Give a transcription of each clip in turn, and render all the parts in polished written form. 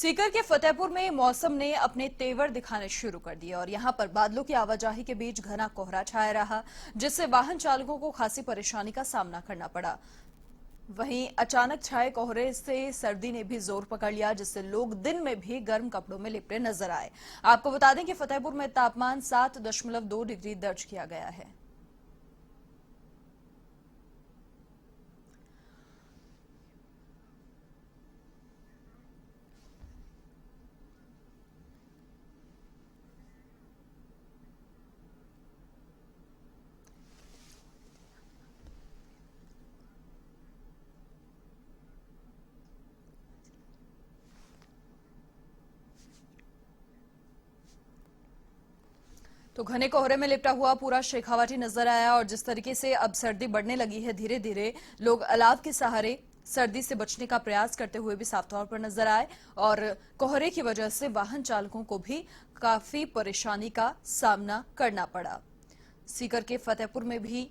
सीकर के फतेहपुर में मौसम ने अपने तेवर दिखाने शुरू कर दिए और यहां पर बादलों की आवाजाही के बीच घना कोहरा छाया रहा, जिससे वाहन चालकों को खासी परेशानी का सामना करना पड़ा। वहीं अचानक छाए कोहरे से सर्दी ने भी जोर पकड़ लिया, जिससे लोग दिन में भी गर्म कपड़ों में लिपटे नजर आए। आपको बता दें कि फतेहपुर में तापमान 7.2 डिग्री दर्ज किया गया है। तो घने कोहरे में लिपटा हुआ पूरा शेखावाटी नजर आया और जिस तरीके से अब सर्दी बढ़ने लगी है, धीरे धीरे लोग अलाव के सहारे सर्दी से बचने का प्रयास करते हुए भी साफ तौर पर नजर आए और कोहरे की वजह से वाहन चालकों को भी काफी परेशानी का सामना करना पड़ा। सीकर के फतेहपुर में भी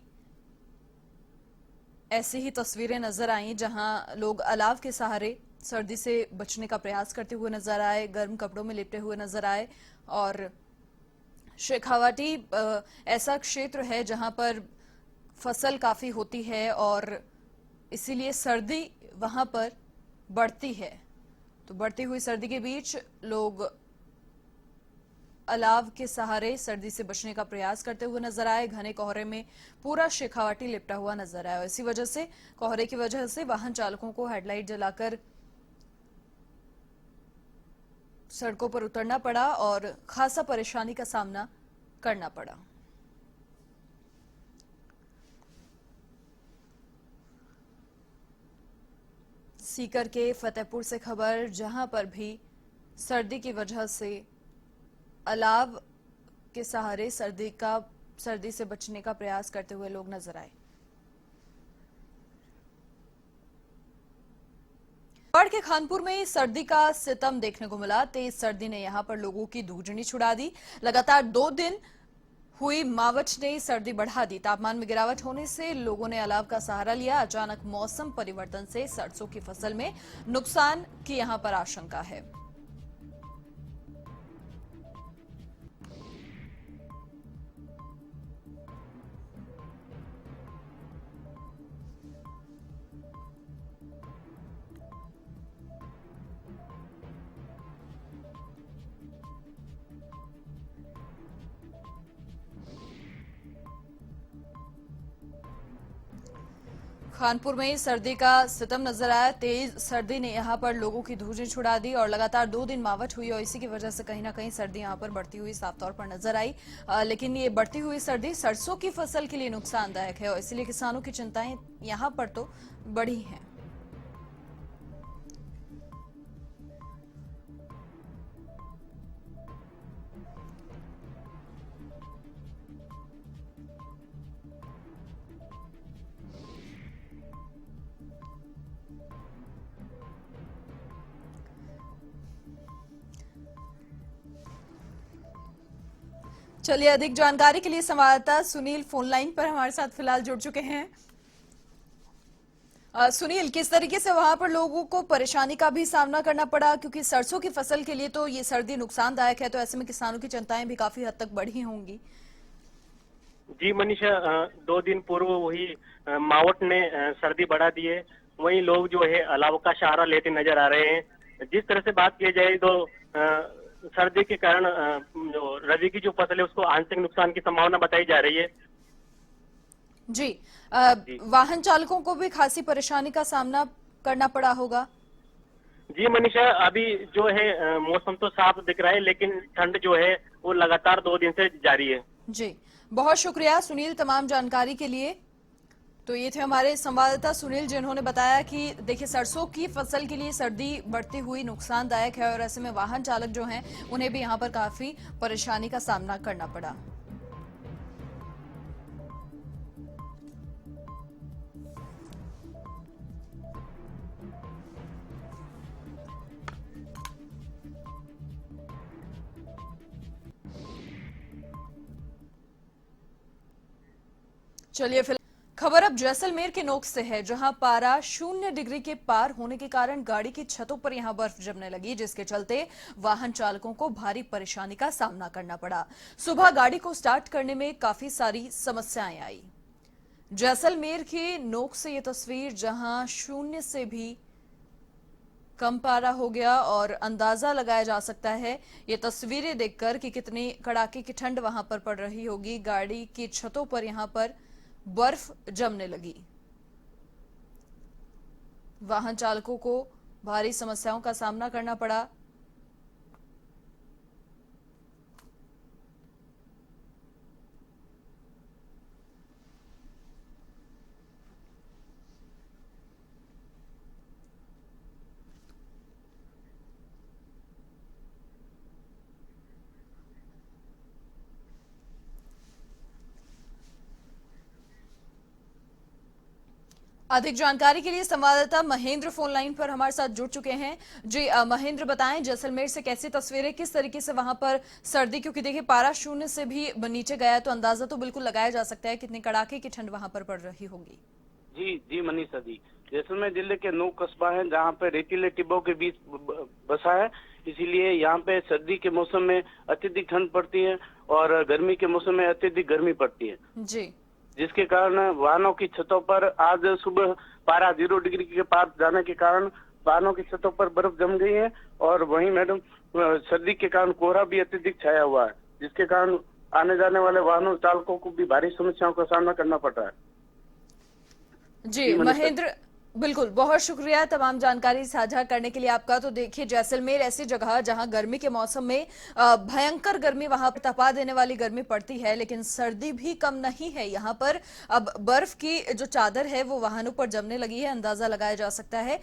ऐसी ही तस्वीरें नजर आई, जहां लोग अलाव के सहारे सर्दी से बचने का प्रयास करते हुए नजर आए, गर्म कपड़ों में लिपटे हुए नजर आए। और शेखावाटी ऐसा क्षेत्र है जहां पर फसल काफी होती है और इसीलिए सर्दी वहां पर बढ़ती है। तो बढ़ती हुई सर्दी के बीच लोग अलाव के सहारे सर्दी से बचने का प्रयास करते हुए नजर आए। घने कोहरे में पूरा शेखावाटी लिपटा हुआ नजर आया। इसी वजह से, कोहरे की वजह से वाहन चालकों को हेडलाइट जलाकर सड़कों पर उतरना पड़ा और खासा परेशानी का सामना करना पड़ा। सीकर के फतेहपुर से खबर, जहां पर भी सर्दी की वजह से अलाव के सहारे सर्दी से बचने का प्रयास करते हुए लोग नजर आए। बाढ़ के खानपुर में सर्दी का सितम देखने को मिला। तेज सर्दी ने यहां पर लोगों की धूजनी छुड़ा दी। लगातार 2 दिन हुई मावठ ने सर्दी बढ़ा दी। तापमान में गिरावट होने से लोगों ने अलाव का सहारा लिया। अचानक मौसम परिवर्तन से सरसों की फसल में नुकसान की यहां पर आशंका है। खानपुर में सर्दी का सितम नजर आया। तेज सर्दी ने यहां पर लोगों की धूजें छुड़ा दी और लगातार 2 दिन मावठ हुई और इसी की वजह से कहीं ना कहीं सर्दी यहां पर बढ़ती हुई साफ तौर पर नजर आई। लेकिन ये बढ़ती हुई सर्दी सरसों की फसल के लिए नुकसानदायक है और इसलिए किसानों की चिंताएं यहां पर तो बढ़ी हैं। चलिए, अधिक जानकारी के लिए संवाददाता सुनील फोन लाइन पर हमारे साथ फिलहाल जुड़ चुके हैं। सुनील, किस तरीके से वहां पर लोगों को परेशानी का भी सामना करना पड़ा, क्योंकि सरसों की फसल के लिए तो ये सर्दी नुकसानदायक है, तो ऐसे में किसानों की चिंताएं भी काफी हद तक बढ़ी होंगी। जी मनीषा, 2 दिन पूर्व वही मावठ ने सर्दी बढ़ा दी है। वहीं लोग जो है अलाव का सहारा लेते नजर आ रहे हैं। जिस तरह से बात की जाए तो सर्दी के कारण जो रबी की जो फसल है उसको आंशिक नुकसान की संभावना बताई जा रही है। जी, जी वाहन चालकों को भी खासी परेशानी का सामना करना पड़ा होगा। जी मनीषा, अभी जो है मौसम तो साफ दिख रहा है, लेकिन ठंड जो है वो लगातार 2 दिन से जारी है। जी, बहुत शुक्रिया सुनील तमाम जानकारी के लिए। तो ये थे हमारे संवाददाता सुनील, जिन्होंने बताया कि देखिए, सरसों की फसल के लिए सर्दी बढ़ती हुई नुकसानदायक है और ऐसे में वाहन चालक जो हैं उन्हें भी यहां पर काफी परेशानी का सामना करना पड़ा। चलिए, फिलहाल खबर अब जैसलमेर के नोक से है, जहां पारा 0 डिग्री के पार होने के कारण गाड़ी की छतों पर यहां बर्फ जमने लगी, जिसके चलते वाहन चालकों को भारी परेशानी का सामना करना पड़ा। सुबह गाड़ी को स्टार्ट करने में काफी सारी समस्याएं आई। जैसलमेर की नोक से ये तस्वीर, जहां 0 से भी कम पारा हो गया और अंदाजा लगाया जा सकता है ये तस्वीरें देखकर कि कितनी कड़ाके की ठंड वहां पर पड़ रही होगी। गाड़ी की छतों पर यहां पर बर्फ जमने लगी। वाहन चालकों को भारी समस्याओं का सामना करना पड़ा। अधिक जानकारी के लिए संवाददाता महेंद्र फोन लाइन पर हमारे साथ जुड़ चुके हैं। जी महेंद्र, बताएं जैसलमेर से कैसी तस्वीरें, किस तरीके से वहां पर सर्दी, क्योंकि देखिए पारा 0 से भी नीचे गया है तो अंदाजा तो बिल्कुल लगाया जा सकता है कितनी कड़ाके की ठंड वहां पर पड़ रही होगी। जी जी मनीषा जी, जैसलमेर जिले के नूक कस्बा है जहाँ पे रेतीले टिब्बों के बीच बसा है, इसीलिए यहाँ पे सर्दी के मौसम में अत्यधिक ठंड पड़ती है और गर्मी के मौसम में अत्यधिक गर्मी पड़ती है जी, जिसके कारण वाहनों की छतों पर आज सुबह पारा 0 डिग्री के पार जाने के कारण वाहनों की छतों पर बर्फ जम गई है और वहीं मैडम सर्दी के कारण कोहरा भी अत्यधिक छाया हुआ है, जिसके कारण आने जाने वाले वाहनों चालकों को भी भारी समस्याओं का सामना करना पड़ रहा है। जी महेंद्र, बिल्कुल, बहुत शुक्रिया तमाम जानकारी साझा करने के लिए आपका। तो देखिए जैसलमेर ऐसी जगह जहां गर्मी के मौसम में भयंकर गर्मी, वहां पर तपा देने वाली गर्मी पड़ती है, लेकिन सर्दी भी कम नहीं है यहाँ पर। अब बर्फ की जो चादर है वो वाहनों पर जमने लगी है, अंदाजा लगाया जा सकता है।